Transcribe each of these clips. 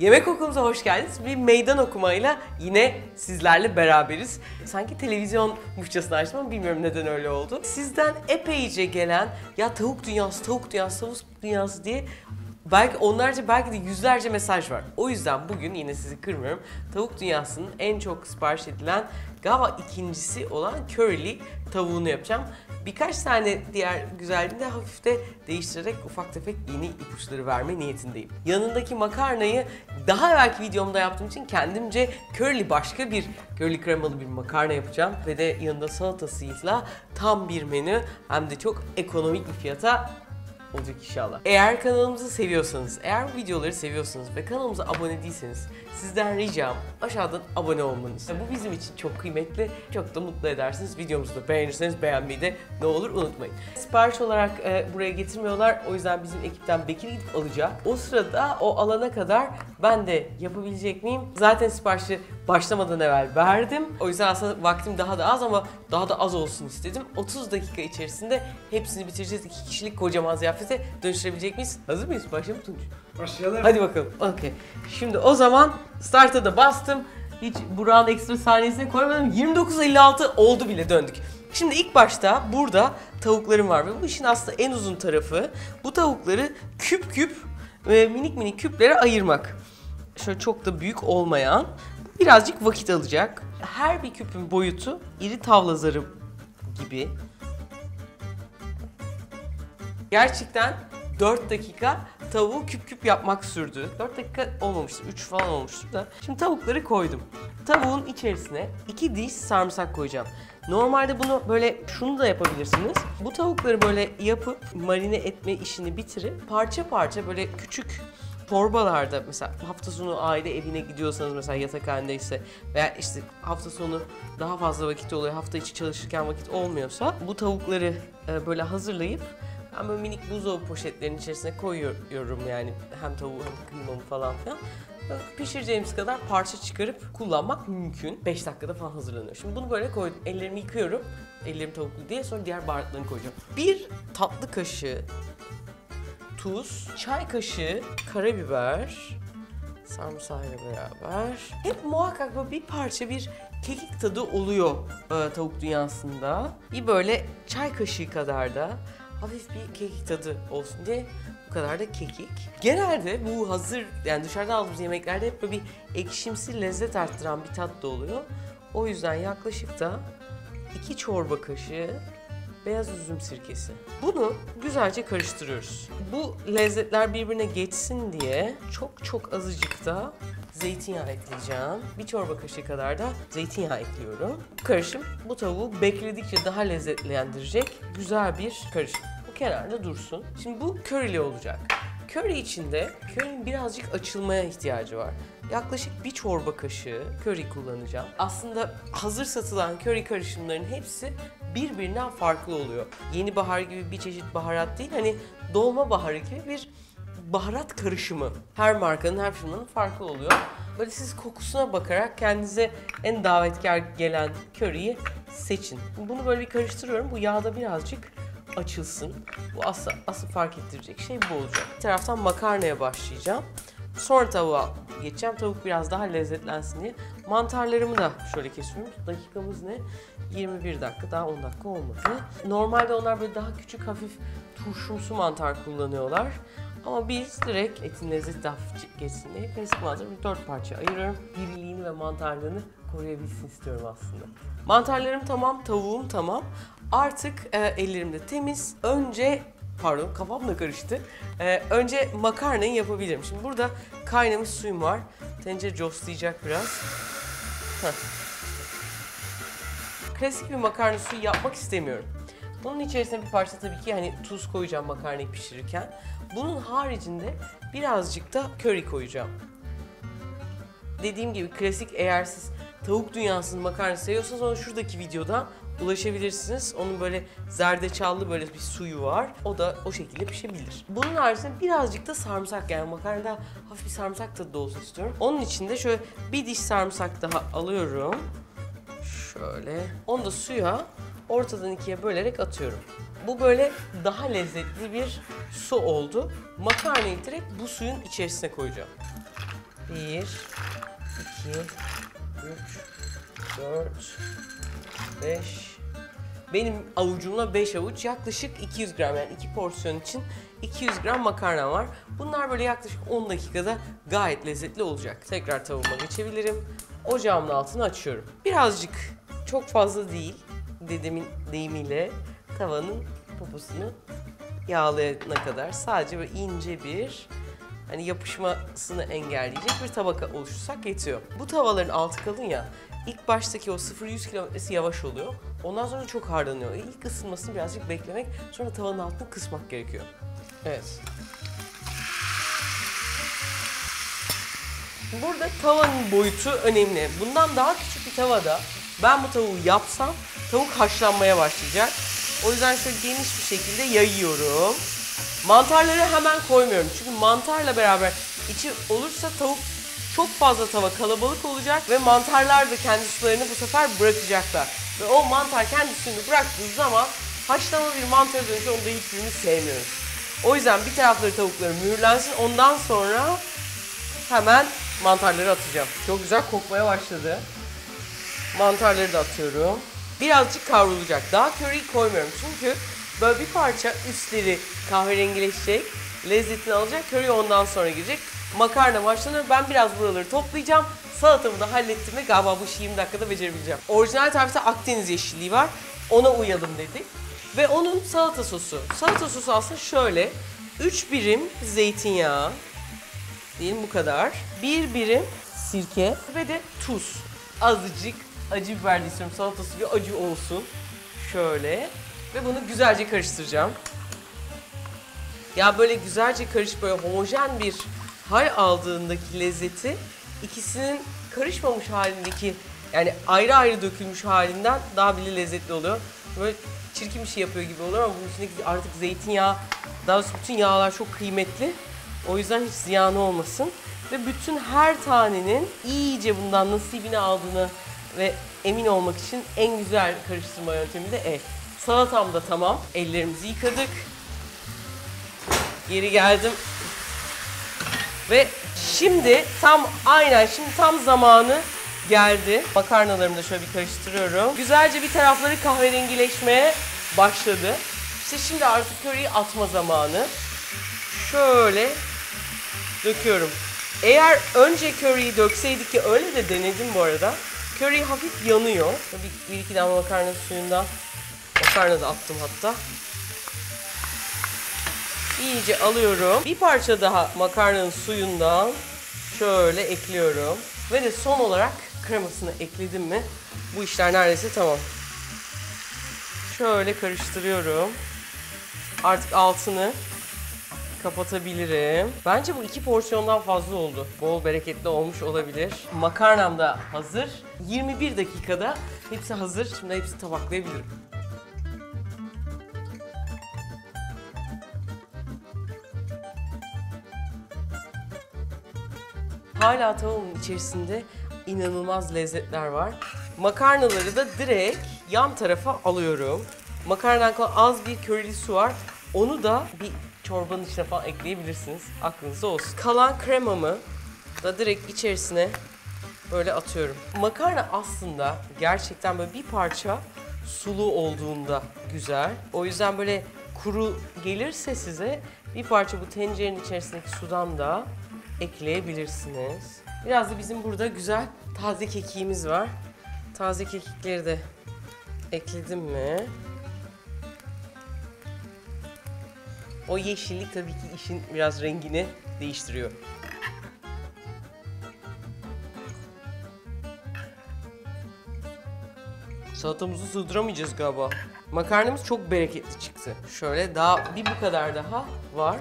Yemek okulumuza hoş geldiniz. Bir meydan okumayla yine sizlerle beraberiz. Sanki televizyonmuşçasına açtım ama bilmiyorum neden öyle oldu. Sizden epeyce gelen ya tavuk dünyası, tavuk dünyası, tavuk dünyası diye belki onlarca belki de yüzlerce mesaj var. O yüzden bugün yine sizi kırmıyorum. Tavuk dünyasının en çok sipariş edilen galiba ikincisi olan curry'li tavuğunu yapacağım. Birkaç tane diğer güzelliğini de hafif de değiştirerek ufak tefek yeni ipuçları verme niyetindeyim. Yanındaki makarnayı daha evvelki videomda yaptığım için kendimce curry'li başka bir curry'li kremalı bir makarna yapacağım. Ve de yanında salatasıyla tam bir menü hem de çok ekonomik bir fiyata olacak inşallah. Eğer kanalımızı seviyorsanız, eğer bu videoları seviyorsanız ve kanalımıza abone değilseniz sizden ricam aşağıdan abone olmanız. Bu bizim için çok kıymetli, çok da mutlu edersiniz. Videomuzu da beğenirseniz beğenmeyi de ne olur unutmayın. Sipariş olarak buraya getirmiyorlar. O yüzden bizim ekipten Bekir gidip alacak. O sırada o alana kadar ben de yapabilecek miyim? Zaten siparişi başlamadan evvel verdim. O yüzden aslında vaktim daha da az ama daha da az olsun istedim. 30 dakika içerisinde hepsini bitireceğiz. 2 kişilik kocaman ziyafete dönüştürebilecek miyiz? Hazır mıyız? Başlayalım mı Tunç? Başlayalım. Hadi bakalım. Okey. Şimdi o zaman start'a da bastım. Hiç Burak'ın ekstra saniyesine koymadım. 29.56 oldu bile döndük. Şimdi ilk başta burada tavuklarım var ve bu işin aslında en uzun tarafı bu tavukları küp küp ve minik minik küplere ayırmak. Şöyle çok da büyük olmayan. Birazcık vakit alacak. Her bir küpün boyutu iri tavla zarı gibi. Gerçekten 4 dakika tavuğu küp küp yapmak sürdü. 4 dakika olmamıştır, 3 falan olmuştur da. Şimdi tavukları koydum. Tavuğun içerisine 2 diş sarımsak koyacağım. Normalde bunu böyle şunu da yapabilirsiniz. Bu tavukları böyle yapıp marine etme işini bitirip parça parça böyle küçük torbalarda mesela hafta sonu aile evine gidiyorsanız mesela yatakhanedeyse veya işte hafta sonu daha fazla vakit oluyor, hafta içi çalışırken vakit olmuyorsa bu tavukları böyle hazırlayıp ben böyle minik buzdolabı poşetlerinin içerisine koyuyorum yani hem tavuğu hem kıymamı falan filan. Pişireceğimiz kadar parça çıkarıp kullanmak mümkün. 5 dakikada falan hazırlanıyor. Şimdi bunu böyle koydum. Ellerimi yıkıyorum. Ellerim tavuklu diye sonra diğer baharatlarını koyacağım. 1 tatlı kaşığı tuz, çay kaşığı karabiber, sarımsağıyla beraber. Hep muhakkak böyle bir parça bir kekik tadı oluyor tavuk dünyasında. Bir böyle çay kaşığı kadar da hafif bir kekik tadı olsun diye bu kadar da kekik. Genelde bu hazır yani dışarıdan aldığımız yemeklerde hep böyle bir ekşimsi lezzet arttıran bir tat da oluyor. O yüzden yaklaşık da 2 çorba kaşığı beyaz üzüm sirkesi. Bunu güzelce karıştırıyoruz. Bu lezzetler birbirine geçsin diye çok azıcık da zeytinyağı ekleyeceğim. 1 çorba kaşığı kadar da zeytinyağı ekliyorum. Bu karışım bu tavuğu bekledikçe daha lezzetlendirecek güzel bir karışım. Bu kenarda dursun. Şimdi bu curry'li olacak. Curry içinde curry'nin birazcık açılmaya ihtiyacı var. Yaklaşık 1 çorba kaşığı curry kullanacağım. Aslında hazır satılan curry karışımlarının hepsi birbirinden farklı oluyor. Yeni bahar gibi bir çeşit baharat değil, hani dolma baharı gibi bir baharat karışımı. Her markanın, her firmanın farklı oluyor. Böyle siz kokusuna bakarak kendinize en davetkar gelen curry'yi seçin. Bunu böyle bir karıştırıyorum. Bu yağda birazcık açılsın. Bu asıl fark ettirecek şey bu olacak. Bir taraftan makarnaya başlayacağım. Sonra tavuğa geçeceğim. Tavuk biraz daha lezzetlensin diye. Mantarlarımı da şöyle kesiyorum. Dakikamız ne? 21 dakika. Daha 10 dakika olmadı. Normalde onlar böyle daha küçük hafif turşumsu mantar kullanıyorlar. Ama biz direkt etin lezzeti hafif geçsin diye klasik mantarı 4 parça ayırıyorum. Diriliğini ve mantarlığını koruyabilsin istiyorum aslında. Mantarlarım tamam, tavuğum tamam. Artık ellerim de temiz. Pardon, kafam da karıştı. Önce makarnayı yapabilirim. Şimdi burada kaynamış suyum var. Tencere coslayacak biraz. Klasik bir makarna suyu yapmak istemiyorum. Bunun içerisine bir parça tabii ki hani tuz koyacağım makarnayı pişirirken. Bunun haricinde birazcık da köri koyacağım. Dediğim gibi klasik, eğer siz tavuk dünyasının makarna seviyorsanız ona şuradaki videoda ulaşabilirsiniz. Onun böyle zerdeçallı böyle bir suyu var. O da o şekilde pişebilir. Bunun haricinde birazcık da sarımsak, yani makarnada hafif bir sarımsak tadı da olsun istiyorum. Onun için de şöyle 1 diş sarımsak daha alıyorum. Şöyle. Onu da suya ortadan 2'ye bölerek atıyorum. Bu böyle daha lezzetli bir su oldu. Makarnayı direkt bu suyun içerisine koyacağım. 1, 2, 3, 4, 5. Benim avucumla 5 avuç, yaklaşık 200 gram, yani 2 porsiyon için 200 gram makarna var. Bunlar böyle yaklaşık 10 dakikada gayet lezzetli olacak. Tekrar tavuğuma geçebilirim. Ocağımın altını açıyorum. Birazcık, çok fazla değil, dedemin deyimiyle tavanın poposunu yağlayana kadar sadece böyle ince bir, hani yapışmasını engelleyecek bir tabaka oluştursak yetiyor. Bu tavaların altı kalın ya, ilk baştaki o 0-100 kilometresi yavaş oluyor. Ondan sonra çok harlanıyor. İlk ısınmasını birazcık beklemek, sonra tavanın altını kısmak gerekiyor. Evet. Burada tavanın boyutu önemli. Bundan daha küçük bir tavada ben bu tavuğu yapsam tavuk haşlanmaya başlayacak. O yüzden şöyle geniş bir şekilde yayıyorum. Mantarları hemen koymuyorum. Çünkü mantarla beraber içi olursa tavuk çok fazla tava kalabalık olacak ve mantarlar da kendi sularını bu sefer bırakacaklar. Ve o mantar kendi suyunu bıraktığı zaman haşlama bir mantara dönüşüyor. Onu da hiçbirimiz sevmiyoruz. O yüzden bir tarafları tavukları mühürlensin. Ondan sonra hemen mantarları atacağım. Çok güzel kokmaya başladı. Mantarları da atıyorum. Birazcık kavrulacak. Daha köriyi koymuyorum çünkü böyle bir parça üstleri kahverengileşecek, lezzetini alacak. Köri ondan sonra girecek. Makarna başlanır. Ben biraz buraları toplayacağım. Salatamı da hallettim ve galiba bu işi 20 dakikada becerebileceğim. Orijinal tarifte Akdeniz yeşilliği var. Ona uyalım dedik. Ve onun salata sosu. Salata sosu aslında şöyle. 3 birim zeytinyağı. Diyelim bu kadar. 1 birim sirke ve de tuz. Azıcık acı biber de istiyorum. Salatası bir acı olsun. Şöyle. Ve bunu güzelce karıştıracağım. Ya böyle güzelce karışıp böyle homojen bir hal aldığındaki lezzeti ikisinin karışmamış halindeki, yani ayrı ayrı dökülmüş halinden daha bile lezzetli oluyor. Böyle çirkin bir şey yapıyor gibi oluyor ama bunun içindeki artık zeytinyağı, daha doğrusu bütün yağlar çok kıymetli. O yüzden hiç ziyanı olmasın. Ve bütün her tanenin iyice bundan nasibini aldığını ve emin olmak için en güzel karıştırma yöntemi de el. Salatam da tamam. Ellerimizi yıkadık. Geri geldim. Ve şimdi tam zamanı geldi. Makarnalarımı da şöyle bir karıştırıyorum. Güzelce bir tarafları kahverengileşmeye başladı. İşte şimdi artık köriyi atma zamanı. Şöyle döküyorum. Eğer önce köriyi dökseydik, ki öyle de denedim bu arada. Köri hafif yanıyor. Bir iki damla makarna suyundan makarna da attım hatta. İyice alıyorum. Bir parça daha makarnanın suyundan şöyle ekliyorum. Ve de son olarak kremasını ekledim mi bu işler neredeyse tamam. Şöyle karıştırıyorum. Artık altını kapatabilirim. Bence bu 2 porsiyondan fazla oldu. Bol bereketli olmuş olabilir. Makarnam da hazır. 21 dakikada hepsi hazır. Şimdi hepsini tabaklayabilirim. Hala tavuğumun içerisinde inanılmaz lezzetler var. Makarnaları da direkt yan tarafa alıyorum. Makarnadan kalan az bir körili su var. Onu da bir çorbanın içine falan ekleyebilirsiniz. Aklınızda olsun. Kalan kremamı da direkt içerisine böyle atıyorum. Makarna aslında gerçekten böyle bir parça sulu olduğunda güzel. O yüzden böyle kuru gelirse size bir parça bu tencerenin içerisindeki sudan da ekleyebilirsiniz. Biraz da bizim burada güzel taze kekiğimiz var. Taze kekikleri de ekledim mi? O yeşillik tabii ki işin biraz rengini değiştiriyor. Salatamızı sığdıramayacağız galiba. Makarnamız çok bereketli çıktı. Şöyle daha bir bu kadar daha var.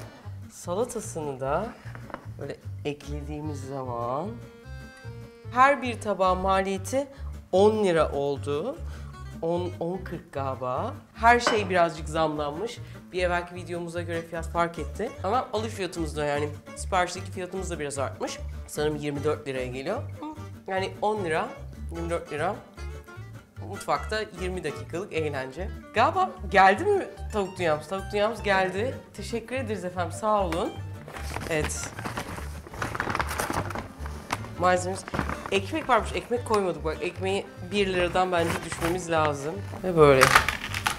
Salatasını da böyle eklediğimiz zaman her bir tabağın maliyeti 10 lira oldu. 10.40 galiba. Her şey birazcık zamlanmış. Bir evvelki videomuza göre fiyat fark etti. Ama alış fiyatımız da, yani siparişteki fiyatımız da biraz artmış. Sanırım 24 liraya geliyor. Yani 10 lira, 24 lira. Mutfakta 20 dakikalık eğlence. Galiba geldi mi tavuk dünyamız? Tavuk dünyamız geldi. Teşekkür ederiz efendim, sağ olun. Evet. Malzememiz ekmek varmış. Ekmek koymadık bak. Ekmeği 1 liradan bence düşmemiz lazım. Ve böyle.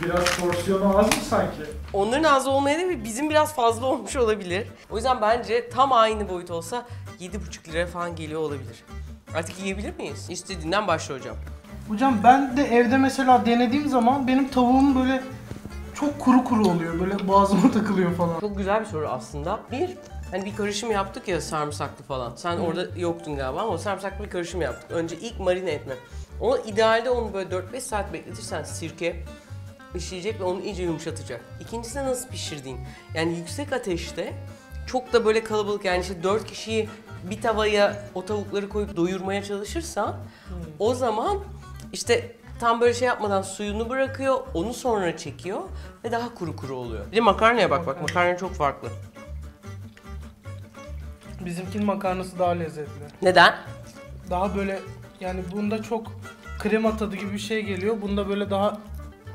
Biraz porsiyonu az mı sanki? Onların az olmayabilir, bizim biraz fazla olmuş olabilir. O yüzden bence tam aynı boyut olsa 7,5 liraya falan geliyor olabilir. Artık yiyebilir miyiz? İstediğinden başla hocam. Hocam ben de evde mesela denediğim zaman benim tavuğum böyle çok kuru kuru oluyor. Böyle boğazıma takılıyor falan. Çok güzel bir soru aslında. Hani bir karışım yaptık ya sarımsaklı falan. Sen orada yoktun galiba ama sarımsaklı bir karışım yaptık. Önce ilk marine etme. Onu idealde onu böyle 4-5 saat bekletirsen sirke işleyecek ve onu iyice yumuşatacak. İkincisinde nasıl pişirdiğin. Yani yüksek ateşte çok da böyle kalabalık yani işte 4 kişiyi bir tavaya o tavukları koyup doyurmaya çalışırsan o zaman işte tam böyle şey yapmadan suyunu bırakıyor, onu sonra çekiyor ve daha kuru kuru oluyor. Bir de makarnaya bak makarna çok farklı. Bizimkinin makarnası daha lezzetli. Neden? Daha böyle yani bunda çok krema tadı gibi bir şey geliyor. Bunda böyle daha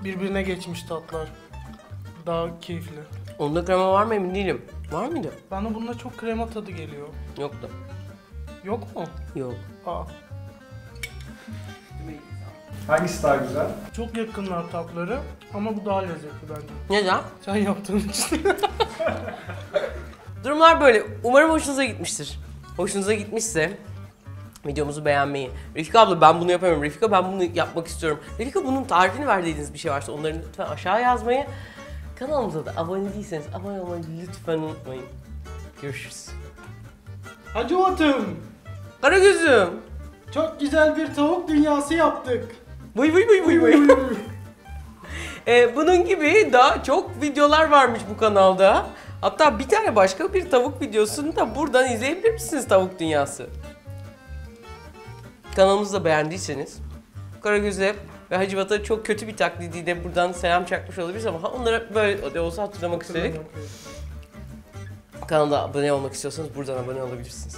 birbirine geçmiş tatlar. Daha keyifli. Onda krema var mı emin değilim. Var mıydı? Bana bunda çok krema tadı geliyor. Yoktu. Yok mu? Yok. Aa. Hangisi daha güzel? Çok yakınlar tatları ama bu daha lezzetli bence. Neden? Sen yaptığın için. Durumlar böyle. Umarım hoşunuza gitmiştir. Hoşunuza gitmişse videomuzu beğenmeyi. Refika abla ben bunu yapamıyorum. Refika ben bunu yapmak istiyorum. Refika bunun tarifini verdiğiniz bir şey varsa onları lütfen aşağı yazmayı. Kanalımıza da abone değilseniz abone olmayı lütfen unutmayın. Görüşürüz. Hacı Vatım, Karagöz'üm. çok güzel bir tavuk dünyası yaptık. Vıy vıy vıy vıy vıy. Bunun gibi daha çok videolar varmış bu kanalda. Hatta bir tane başka bir tavuk videosunu da buradan izleyebilir misiniz Tavuk Dünyası? Kanalımızı da beğendiyseniz Karagöz'e ve Hacivat'a çok kötü bir taklidiyle buradan selam çakmış olabiliriz ama onlara böyle de olsa hatırlamak istedik. Kanala abone olmak istiyorsanız buradan abone olabilirsiniz.